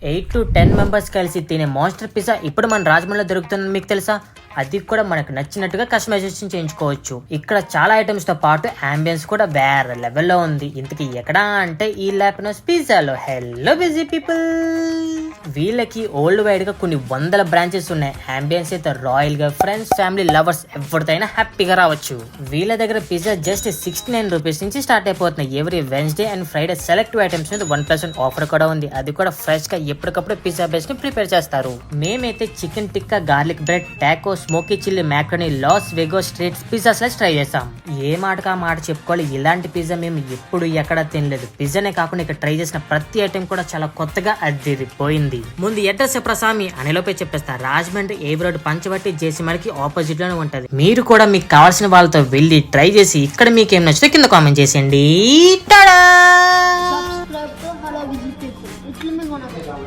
8 to 10 members కలిసి తినే monster pizza ఇప్పుడు మన రాజమండ్రిలో దొరుకుతుందని మీకు తెలుసా? అది కూడా మనకు నచ్చినట్టుగా కస్టమైజేషన్ చేయించుకోవచ్చు. ఇక్కడ చాలా ఐటమ్స్ తో పాటు అంబియన్స్ కూడా వేరే లెవెల్లో ఉంది. ఇంతకీ ఎక్కడా అంటే ఈ లాపినోస్ పిజ్జాలో. హెల్లో బిజీ పీపుల్, వీళ్ళకి ఓల్డ్ వైడ్ గా కొన్ని వందల బ్రాంచెస్ ఉన్నాయి. అంబియన్స్ అయితే రాయల్ గా ఫ్రెండ్స్, ఫ్యామిలీ, లవర్స్ ఎవరిదైనా హ్యాపీగా రావచ్చు. వీళ్ళ దగ్గర పిజ్జా జస్ట్ 69 రూపీస్ నుంచి స్టార్ట్ అయిపోతున్నాయి. Every Wednesday and Friday selective items మీద 1+1 ఆఫర్ కూడా ఉంది. అది కూడా ఫ్రెష్ గా ఎప్పటికప్పుడు పిజ్జా బేస్ ని ప్రిపేర్ చేస్తారు. మేమైతే chicken tikka, garlic bread, taco, smoky chilli, macaroni, Las Vegas street pizza slice try చేసాం. ఏ మాటకా మాట చెప్పుకోవాలి, ఇలాంటి పిజ్జా మేము ఎప్పుడు ఎక్కడా తినలేదు. పిజ్జానే కాకుండా ఇక్కడ ట్రై చేసిన ప్రతి ఐటెం కూడా చాలా కొత్తగా అదిరిపోయింది. ముందు అడ్రస్ చెప్పరాసామి అనేలోపే చెప్పేస్తా. రాజమండ్రి ఏవి రోడ్ పంచవట్టి జేసీమడికి ఆపోజిట్ లోనే ఉంటది. మీరు కూడా మీకు కావాల్సిన వాళ్ళతో వెళ్ళి ట్రై చేసి ఇక్కడ మీకేం నచ్చితే కింద కామెంట్ చేసేయండి.